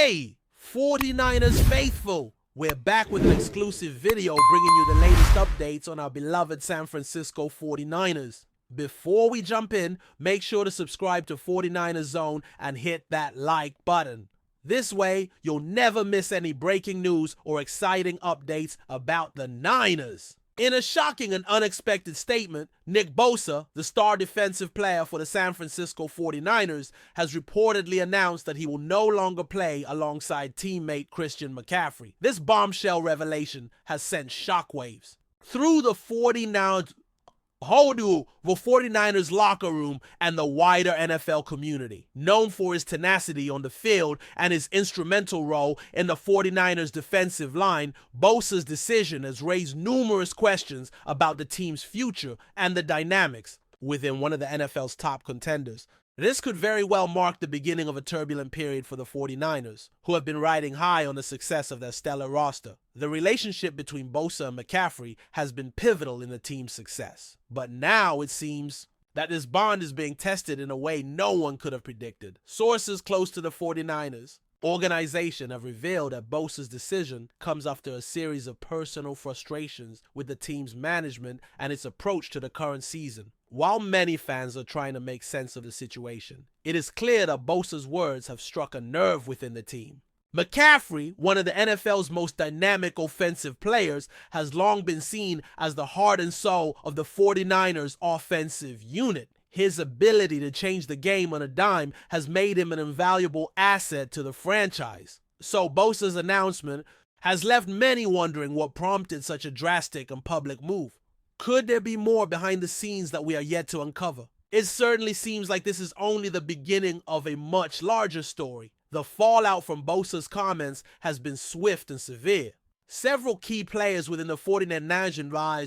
Hey, 49ers faithful! We're back with an exclusive video bringing you the latest updates on our beloved San Francisco 49ers. Before we jump in, make sure to subscribe to 49ers Zone and hit that like button. This way, you'll never miss any breaking news or exciting updates about the Niners. In a shocking and unexpected statement, Nick Bosa, the star defensive player for the San Francisco 49ers, has reportedly announced that he will no longer play alongside teammate Christian McCaffrey. This bombshell revelation has sent shockwaves through the 49ers locker room and the wider NFL community. Known for his tenacity on the field and his instrumental role in the 49ers defensive line, Bosa's decision has raised numerous questions about the team's future and the dynamics within one of the NFL's top contenders. This could very well mark the beginning of a turbulent period for the 49ers, who have been riding high on the success of their stellar roster. The relationship between Bosa and McCaffrey has been pivotal in the team's success. But now it seems that this bond is being tested in a way no one could have predicted. Sources close to the 49ers organization have revealed that Bosa's decision comes after a series of personal frustrations with the team's management and its approach to the current season. While many fans are trying to make sense of the situation, it is clear that Bosa's words have struck a nerve within the team. McCaffrey, one of the NFL's most dynamic offensive players, has long been seen as the heart and soul of the 49ers offensive unit. His ability to change the game on a dime has made him an invaluable asset to the franchise. So Bosa's announcement has left many wondering what prompted such a drastic and public move. Could there be more behind the scenes that we are yet to uncover? It certainly seems like this is only the beginning of a much larger story. The fallout from Bosa's comments has been swift and severe. Several key players within the 49ers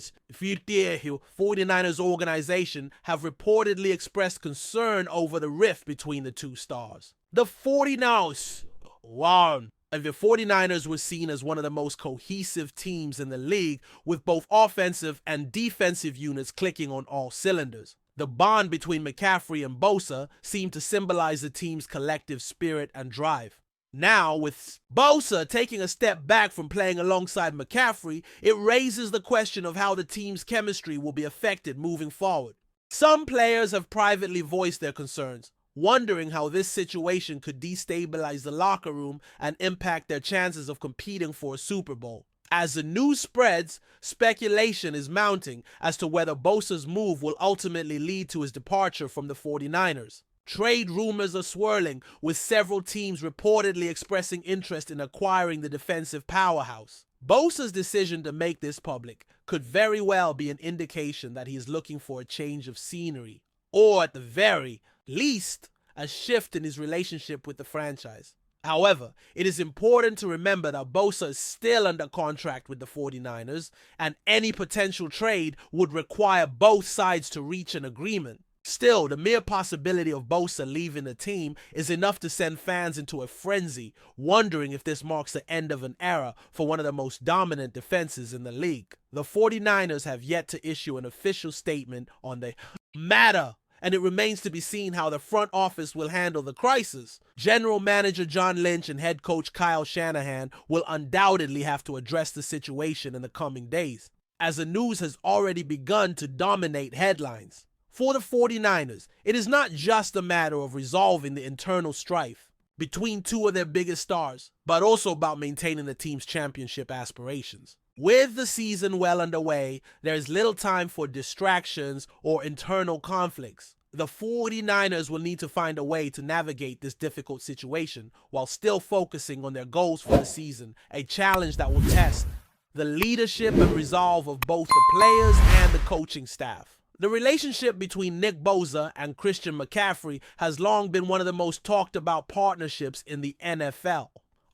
organization have reportedly expressed concern over the rift between the two stars. The 49ers were seen as one of the most cohesive teams in the league, with both offensive and defensive units clicking on all cylinders. The bond between McCaffrey and Bosa seemed to symbolize the team's collective spirit and drive. Now, with Bosa taking a step back from playing alongside McCaffrey, it raises the question of how the team's chemistry will be affected moving forward. Some players have privately voiced their concerns, wondering how this situation could destabilize the locker room and impact their chances of competing for a Super Bowl. As the news spreads, speculation is mounting as to whether Bosa's move will ultimately lead to his departure from the 49ers. Trade rumors are swirling, with several teams reportedly expressing interest in acquiring the defensive powerhouse. Bosa's decision to make this public could very well be an indication that he is looking for a change of scenery, or at the very least, a shift in his relationship with the franchise. However, it is important to remember that Bosa is still under contract with the 49ers, and any potential trade would require both sides to reach an agreement. Still, the mere possibility of Bosa leaving the team is enough to send fans into a frenzy, wondering if this marks the end of an era for one of the most dominant defenses in the league. The 49ers have yet to issue an official statement on the matter, and it remains to be seen how the front office will handle the crisis. General Manager John Lynch and head coach Kyle Shanahan will undoubtedly have to address the situation in the coming days, as the news has already begun to dominate headlines. For the 49ers, it is not just a matter of resolving the internal strife between two of their biggest stars, but also about maintaining the team's championship aspirations. With the season well underway, there is little time for distractions or internal conflicts. The 49ers will need to find a way to navigate this difficult situation while still focusing on their goals for the season, a challenge that will test the leadership and resolve of both the players and the coaching staff. The relationship between Nick Bosa and Christian McCaffrey has long been one of the most talked about partnerships in the NFL.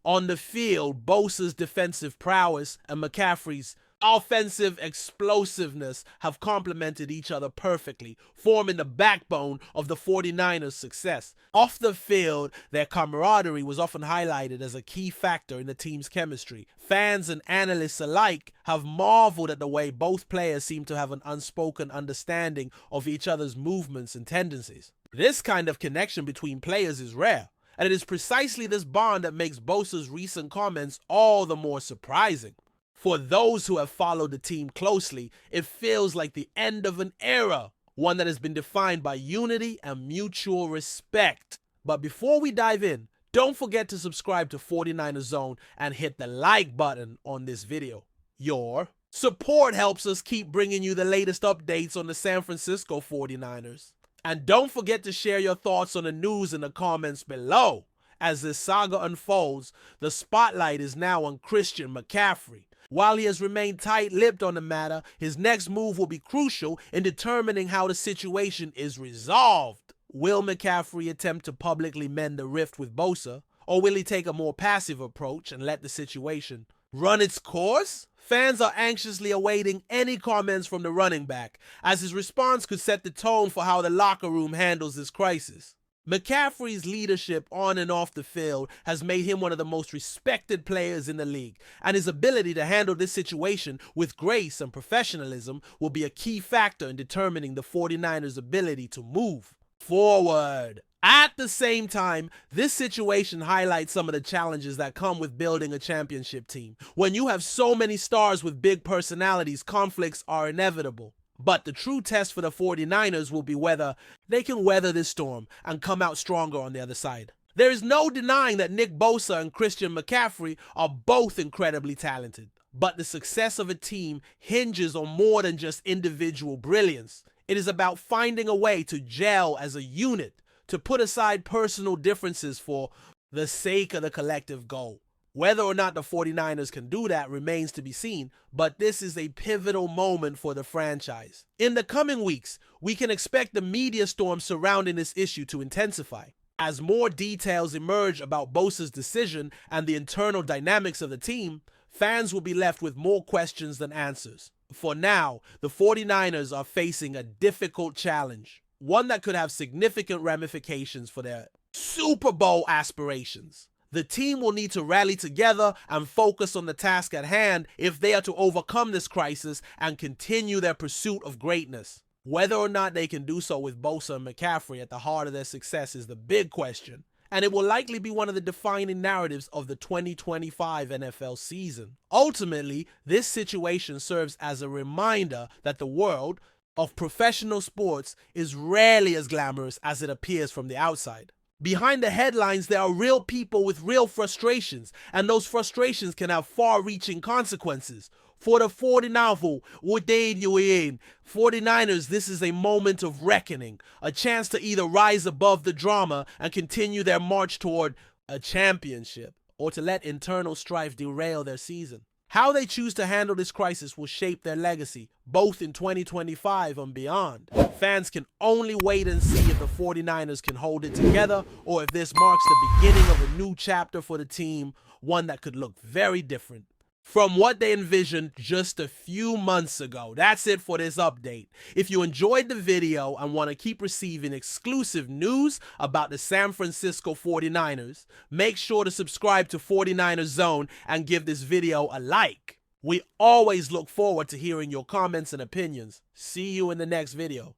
On the field, Bosa's defensive prowess and McCaffrey's offensive explosiveness have complemented each other perfectly, forming the backbone of the 49ers' success. Off the field, their camaraderie was often highlighted as a key factor in the team's chemistry. Fans and analysts alike have marveled at the way both players seem to have an unspoken understanding of each other's movements and tendencies. This kind of connection between players is rare, And it is precisely this bond that makes Bosa's recent comments all the more surprising. For those who have followed the team closely, it feels like the end of an era, one that has been defined by unity and mutual respect. But before we dive in, don't forget to subscribe to 49ers Zone and hit the like button on this video. Your support helps us keep bringing you the latest updates on the San Francisco 49ers. And don't forget to share your thoughts on the news in the comments below. As this saga unfolds, the spotlight is now on Christian McCaffrey. While he has remained tight-lipped on the matter, his next move will be crucial in determining how the situation is resolved. Will McCaffrey attempt to publicly mend the rift with Bosa, or will he take a more passive approach and let the situation run its course? Fans are anxiously awaiting any comments from the running back, as his response could set the tone for how the locker room handles this crisis. McCaffrey's leadership on and off the field has made him one of the most respected players in the league, and his ability to handle this situation with grace and professionalism will be a key factor in determining the 49ers' ability to move forward. At the same time, this situation highlights some of the challenges that come with building a championship team. When you have so many stars with big personalities, conflicts are inevitable. But the true test for the 49ers will be whether they can weather this storm and come out stronger on the other side. There is no denying that Nick Bosa and Christian McCaffrey are both incredibly talented. But the success of a team hinges on more than just individual brilliance. It is about finding a way to gel as a unit, to put aside personal differences for the sake of the collective goal. Whether or not the 49ers can do that remains to be seen, but this is a pivotal moment for the franchise. In the coming weeks, we can expect the media storm surrounding this issue to intensify. As more details emerge about Bosa's decision and the internal dynamics of the team, fans will be left with more questions than answers. For now, the 49ers are facing a difficult challenge, one that could have significant ramifications for their Super Bowl aspirations. The team will need to rally together and focus on the task at hand if they are to overcome this crisis and continue their pursuit of greatness. Whether or not they can do so with Bosa and McCaffrey at the heart of their success is the big question, and it will likely be one of the defining narratives of the 2025 NFL season. Ultimately, this situation serves as a reminder that the world of professional sports is rarely as glamorous as it appears from the outside. Behind the headlines, there are real people with real frustrations, and those frustrations can have far-reaching consequences. For the 49ers, this is a moment of reckoning, a chance to either rise above the drama and continue their march toward a championship, or to let internal strife derail their season. How they choose to handle this crisis will shape their legacy, both in 2025 and beyond. Fans can only wait and see if the 49ers can hold it together, or if this marks the beginning of a new chapter for the team, one that could look very different from what they envisioned just a few months ago. That's it for this update. If you enjoyed the video and want to keep receiving exclusive news about the San Francisco 49ers, make sure to subscribe to 49ers Zone and give this video a like. We always look forward to hearing your comments and opinions. See you in the next video.